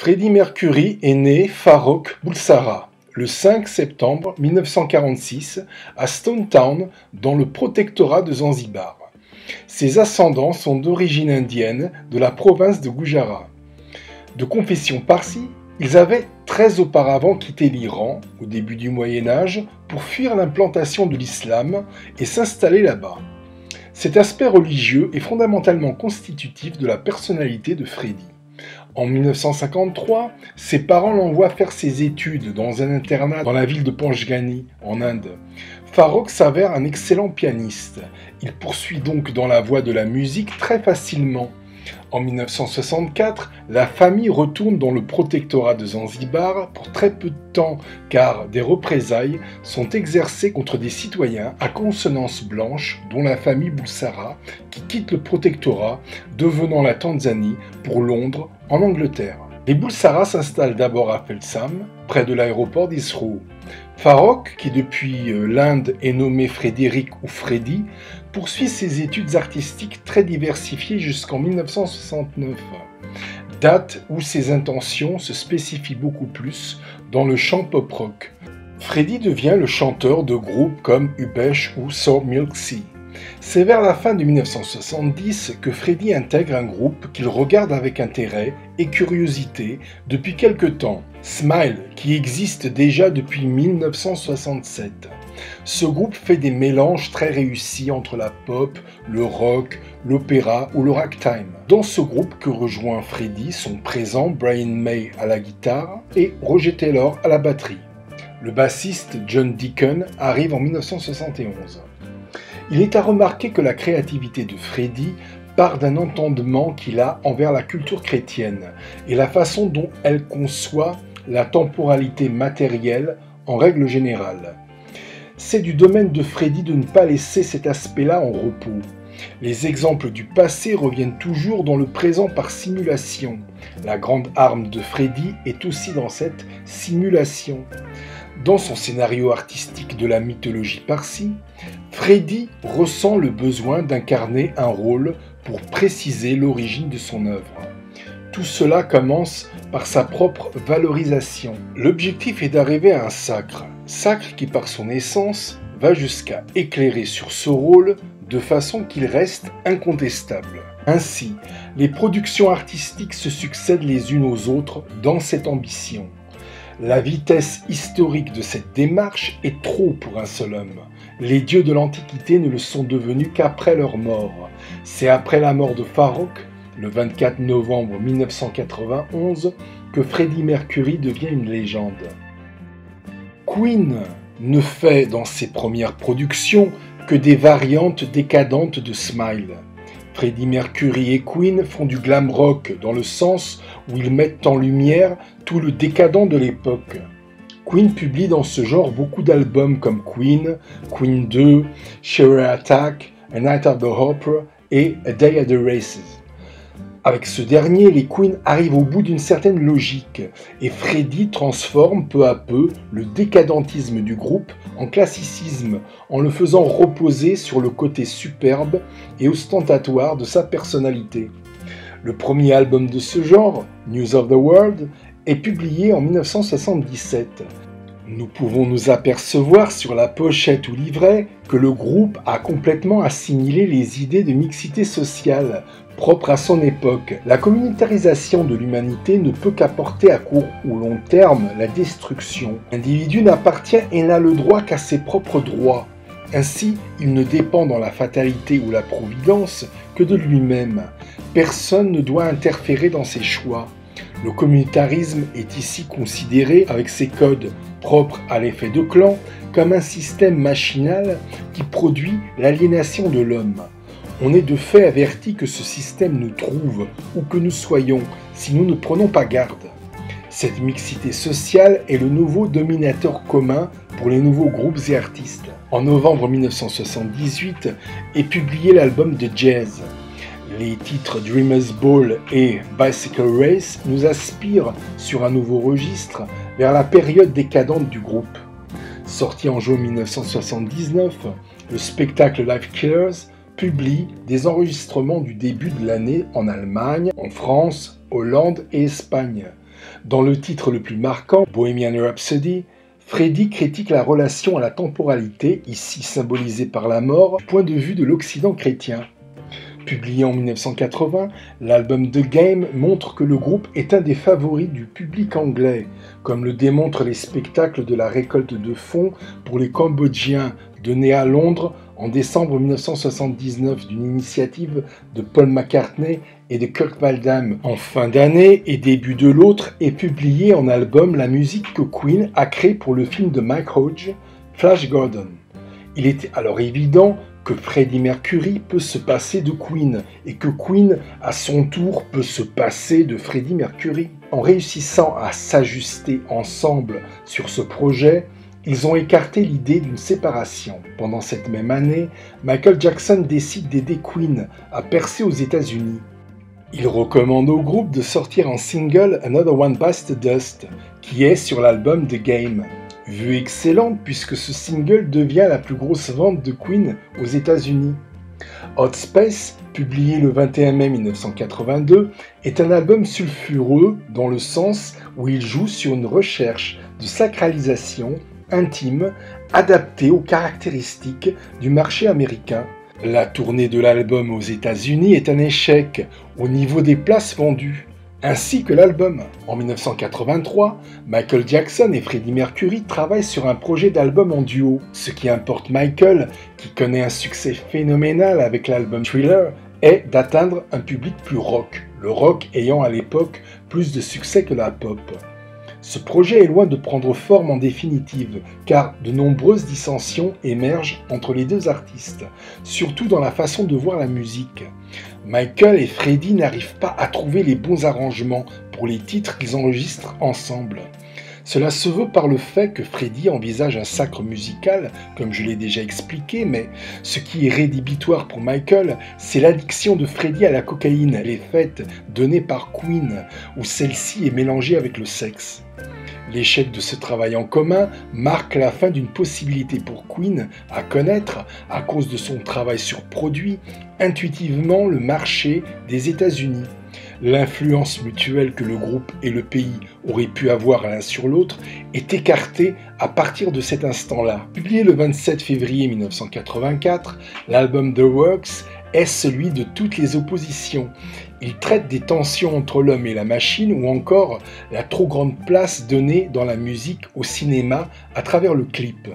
Freddie Mercury est né Farrokh Bulsara le 5 septembre 1946 à Stone Town, dans le protectorat de Zanzibar. Ses ascendants sont d'origine indienne de la province de Gujarat. De confession parsi, ils avaient très auparavant quitté l'Iran, au début du Moyen-Âge, pour fuir l'implantation de l'islam et s'installer là-bas. Cet aspect religieux est fondamentalement constitutif de la personnalité de Freddie. En 1953, ses parents l'envoient faire ses études dans un internat dans la ville de Panchgani, en Inde. Farrokh s'avère un excellent pianiste. Il poursuit donc dans la voie de la musique très facilement. En 1964, la famille retourne dans le protectorat de Zanzibar pour très peu de temps, car des représailles sont exercées contre des citoyens à consonance blanche, dont la famille Bulsara, qui quitte le protectorat, devenant la Tanzanie pour Londres, en Angleterre. Les Bulsara s'installent d'abord à Felsham, près de l'aéroport d'Heathrow. Farrokh, qui depuis l'Inde est nommé Frédéric ou Freddy, poursuit ses études artistiques très diversifiées jusqu'en 1969, date où ses intentions se spécifient beaucoup plus dans le chant pop-rock. Freddie devient le chanteur de groupes comme Ubesh ou Sour Milk Sea. C'est vers la fin de 1970 que Freddie intègre un groupe qu'il regarde avec intérêt et curiosité depuis quelque temps, Smile, qui existe déjà depuis 1967. Ce groupe fait des mélanges très réussis entre la pop, le rock, l'opéra ou le ragtime. Dans ce groupe que rejoint Freddie sont présents Brian May à la guitare et Roger Taylor à la batterie. Le bassiste John Deacon arrive en 1971. Il est à remarquer que la créativité de Freddie part d'un entendement qu'il a envers la culture chrétienne et la façon dont elle conçoit la temporalité matérielle en règle générale. C'est du domaine de Freddie de ne pas laisser cet aspect-là en repos. Les exemples du passé reviennent toujours dans le présent par simulation. La grande arme de Freddie est aussi dans cette simulation. Dans son scénario artistique de la mythologie parsi, Freddie ressent le besoin d'incarner un rôle pour préciser l'origine de son œuvre. Tout cela commence par sa propre valorisation. L'objectif est d'arriver à un sacre qui par son essence va jusqu'à éclairer sur ce rôle de façon qu'il reste incontestable. Ainsi, les productions artistiques se succèdent les unes aux autres dans cette ambition. La vitesse historique de cette démarche est trop pour un seul homme. Les dieux de l'Antiquité ne le sont devenus qu'après leur mort. C'est après la mort de Farrokh, le 24 novembre 1991, que Freddie Mercury devient une légende. Queen ne fait dans ses premières productions que des variantes décadentes de Smile. Freddie Mercury et Queen font du glam rock dans le sens où ils mettent en lumière tout le décadent de l'époque. Queen publie dans ce genre beaucoup d'albums comme Queen, Queen 2, Share Attack, A Night at the Opera et A Day at the Races. Avec ce dernier, les Queen arrivent au bout d'une certaine logique et Freddie transforme peu à peu le décadentisme du groupe en classicisme en le faisant reposer sur le côté superbe et ostentatoire de sa personnalité. Le premier album de ce genre, News of the World, est publié en 1977. Nous pouvons nous apercevoir sur la pochette ou livret que le groupe a complètement assimilé les idées de mixité sociale propres à son époque. La communautarisation de l'humanité ne peut qu'apporter à court ou long terme la destruction. L'individu n'appartient et n'a le droit qu'à ses propres droits. Ainsi, il ne dépend dans la fatalité ou la providence que de lui-même. Personne ne doit interférer dans ses choix. Le communautarisme est ici considéré, avec ses codes propres à l'effet de clan, comme un système machinal qui produit l'aliénation de l'homme. On est de fait averti que ce système nous trouve, où que nous soyons, si nous ne prenons pas garde. Cette mixité sociale est le nouveau dominateur commun pour les nouveaux groupes et artistes. En novembre 1978 est publié l'album de Jazz. Les titres Dreamers Ball et Bicycle Race nous aspirent sur un nouveau registre vers la période décadente du groupe. Sorti en juin 1979, le spectacle Live Killers publie des enregistrements du début de l'année en Allemagne, en France, Hollande et Espagne. Dans le titre le plus marquant, Bohemian Rhapsody, Freddie critique la relation à la temporalité, ici symbolisée par la mort, du point de vue de l'Occident chrétien. Publié en 1980, l'album The Game montre que le groupe est un des favoris du public anglais, comme le démontrent les spectacles de la récolte de fonds pour les Cambodgiens, donnés à Londres en décembre 1979 d'une initiative de Paul McCartney et de Kirk Waldheim en fin d'année et début de l'autre, et publié en album la musique que Queen a créée pour le film de Mike Hodge, Flash Gordon. Il était alors évident que Freddie Mercury peut se passer de Queen et que Queen, à son tour, peut se passer de Freddie Mercury. En réussissant à s'ajuster ensemble sur ce projet, ils ont écarté l'idée d'une séparation. Pendant cette même année, Michael Jackson décide d'aider Queen à percer aux États-Unis. Il recommande au groupe de sortir en single Another One Bites the Dust, qui est sur l'album The Game. Vue excellente puisque ce single devient la plus grosse vente de Queen aux États-Unis. Hot Space, publié le 21 mai 1982, est un album sulfureux dans le sens où il joue sur une recherche de sacralisation intime adaptée aux caractéristiques du marché américain. La tournée de l'album aux États-Unis est un échec au niveau des places vendues, ainsi que l'album. En 1983, Michael Jackson et Freddie Mercury travaillent sur un projet d'album en duo. Ce qui importe Michael, qui connaît un succès phénoménal avec l'album Thriller, est d'atteindre un public plus rock, le rock ayant à l'époque plus de succès que la pop. Ce projet est loin de prendre forme en définitive, car de nombreuses dissensions émergent entre les deux artistes, surtout dans la façon de voir la musique. Michael et Freddie n'arrivent pas à trouver les bons arrangements pour les titres qu'ils enregistrent ensemble. Cela se veut par le fait que Freddie envisage un sacre musical, comme je l'ai déjà expliqué, mais ce qui est rédhibitoire pour Michael, c'est l'addiction de Freddie à la cocaïne, les fêtes données par Queen, où celle-ci est mélangée avec le sexe. L'échec de ce travail en commun marque la fin d'une possibilité pour Queen à connaître, à cause de son travail sur produit, intuitivement le marché des États-Unis. L'influence mutuelle que le groupe et le pays auraient pu avoir l'un sur l'autre est écartée à partir de cet instant-là. Publié le 27 février 1984, l'album The Works est celui de toutes les oppositions. Il traite des tensions entre l'homme et la machine ou encore la trop grande place donnée dans la musique au cinéma à travers le clip.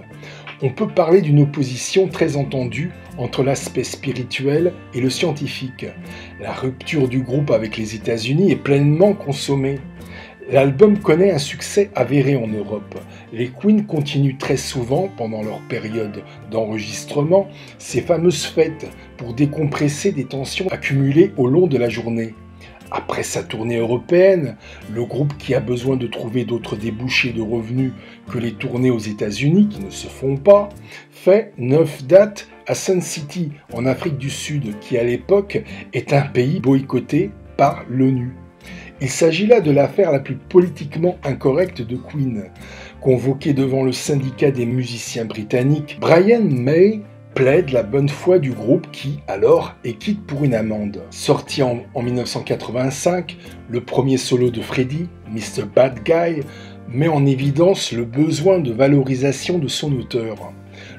On peut parler d'une opposition très entendue entre l'aspect spirituel et le scientifique. La rupture du groupe avec les États-Unis est pleinement consommée. L'album connaît un succès avéré en Europe. Les Queen continuent très souvent, pendant leur période d'enregistrement, ces fameuses fêtes pour décompresser des tensions accumulées au long de la journée. Après sa tournée européenne, le groupe, qui a besoin de trouver d'autres débouchés de revenus que les tournées aux États-Unis qui ne se font pas, fait 9 dates à Sun City, en Afrique du Sud, qui à l'époque est un pays boycotté par l'ONU. Il s'agit là de l'affaire la plus politiquement incorrecte de Queen. Convoqué devant le syndicat des musiciens britanniques, Brian May plaide la bonne foi du groupe qui, alors, est quitte pour une amende. Sorti en 1985, le premier solo de Freddie, Mr. Bad Guy, met en évidence le besoin de valorisation de son auteur.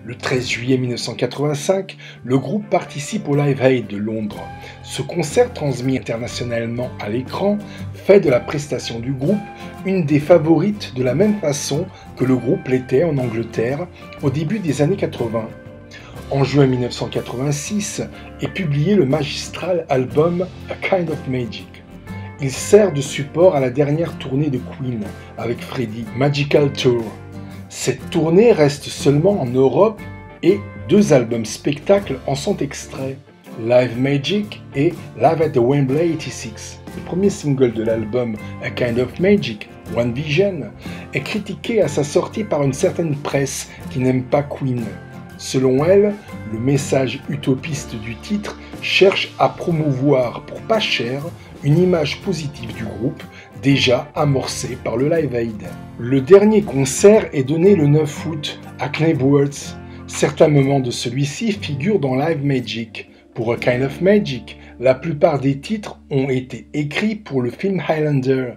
Le 13 juillet 1985, le groupe participe au Live Aid de Londres. Ce concert, transmis internationalement à l'écran, fait de la prestation du groupe une des favorites, de la même façon que le groupe l'était en Angleterre au début des années 80. En juin 1986 est publié le magistral album A Kind of Magic. Il sert de support à la dernière tournée de Queen avec Freddie, Magical Tour. Cette tournée reste seulement en Europe et 2 albums spectacles en sont extraits, Live Magic et Live at the Wembley 86. Le premier single de l'album A Kind of Magic, One Vision, est critiqué à sa sortie par une certaine presse qui n'aime pas Queen. Selon elle, le message utopiste du titre cherche à promouvoir pour pas cher une image positive du groupe déjà amorcée par le Live Aid. Le dernier concert est donné le 9 août à Knebworth. Certains moments de celui-ci figurent dans Live Magic. Pour A Kind of Magic, La plupart des titres ont été écrits pour le film Highlander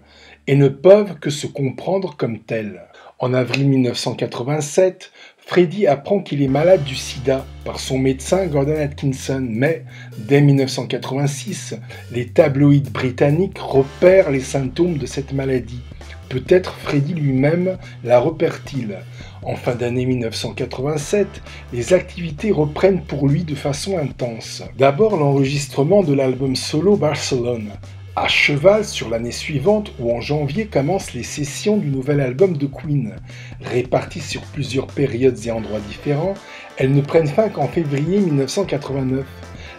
et ne peuvent que se comprendre comme tels. En avril 1987, Freddie apprend qu'il est malade du sida par son médecin Gordon Atkinson, mais dès 1986, les tabloïds britanniques repèrent les symptômes de cette maladie. Peut-être Freddie lui-même la repère-t-il. En fin d'année 1987, les activités reprennent pour lui de façon intense. D'abord l'enregistrement de l'album solo Barcelone, à cheval sur l'année suivante où en janvier commencent les sessions du nouvel album de Queen. Réparties sur plusieurs périodes et endroits différents, elles ne prennent fin qu'en février 1989.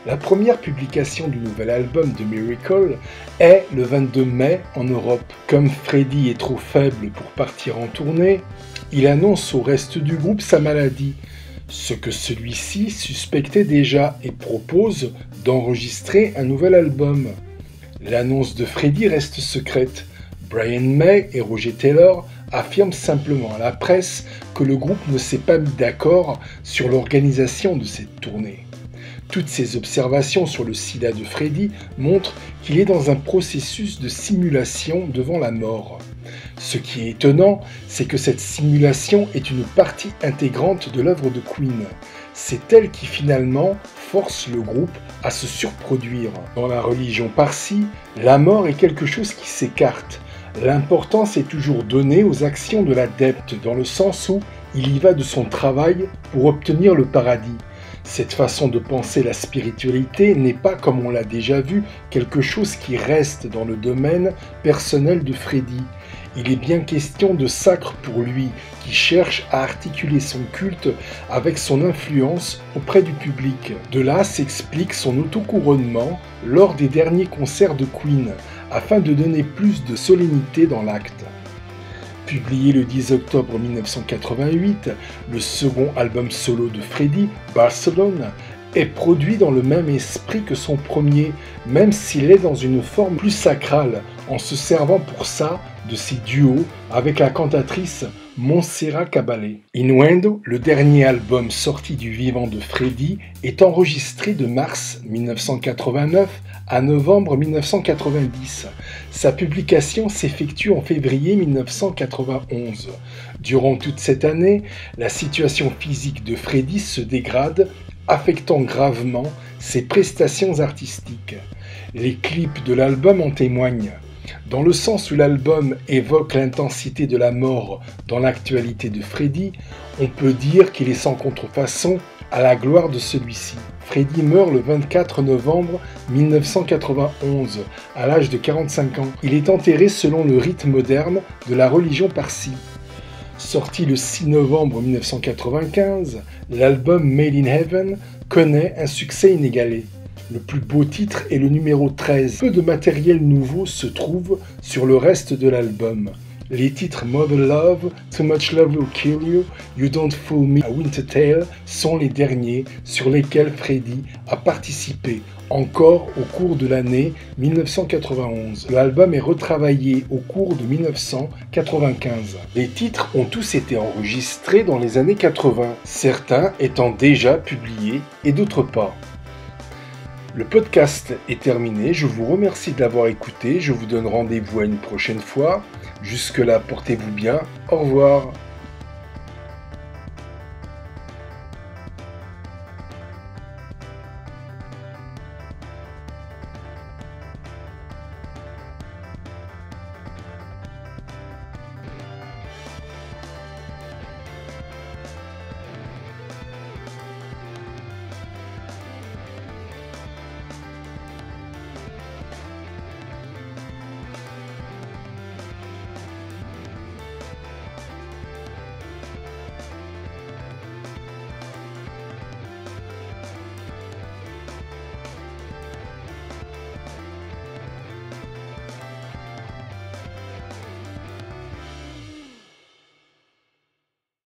La première publication du nouvel album de Miracle est le 22 mai en Europe. Comme Freddie est trop faible pour partir en tournée, il annonce au reste du groupe sa maladie, ce que celui-ci suspectait déjà et propose d'enregistrer un nouvel album. L'annonce de Freddie reste secrète. Brian May et Roger Taylor affirment simplement à la presse que le groupe ne s'est pas mis d'accord sur l'organisation de cette tournée. Toutes ces observations sur le sida de Freddie montrent qu'il est dans un processus de simulation devant la mort. Ce qui est étonnant, c'est que cette simulation est une partie intégrante de l'œuvre de Queen. C'est elle qui finalement force le groupe à se surproduire. Dans la religion parsi, la mort est quelque chose qui s'écarte. L'importance est toujours donnée aux actions de l'adepte, dans le sens où il y va de son travail pour obtenir le paradis. Cette façon de penser la spiritualité n'est pas, comme on l'a déjà vu, quelque chose qui reste dans le domaine personnel de Freddie. Il est bien question de sacre pour lui, qui cherche à articuler son culte avec son influence auprès du public. De là s'explique son autocouronnement lors des derniers concerts de Queen, afin de donner plus de solennité dans l'acte. Publié le 10 octobre 1988, le second album solo de Freddie, Barcelone, est produit dans le même esprit que son premier, même s'il est dans une forme plus sacrale, en se servant pour ça de ses duos avec la cantatrice Montserrat Caballé. Innuendo, le dernier album sorti du vivant de Freddie, est enregistré de mars 1989 à novembre 1990. Sa publication s'effectue en février 1991. Durant toute cette année, la situation physique de Freddie se dégrade, affectant gravement ses prestations artistiques. Les clips de l'album en témoignent. Dans le sens où l'album évoque l'intensité de la mort dans l'actualité de Freddie, on peut dire qu'il est sans contrefaçon à la gloire de celui-ci. Freddie meurt le 24 novembre 1991, à l'âge de 45 ans. Il est enterré selon le rite moderne de la religion parsi. Sorti le 6 novembre 1995, l'album Made in Heaven connaît un succès inégalé. Le plus beau titre est le numéro 13. Peu de matériel nouveau se trouve sur le reste de l'album. Les titres Mother Love, Too Much Love Will Kill You, You Don't Fool Me, Winter Tale sont les derniers sur lesquels Freddie a participé encore au cours de l'année 1991. L'album est retravaillé au cours de 1995. Les titres ont tous été enregistrés dans les années 80, certains étant déjà publiés et d'autres pas. Le podcast est terminé, je vous remercie de l'avoir écouté, je vous donne rendez-vous à une prochaine fois. Jusque-là, portez-vous bien, au revoir.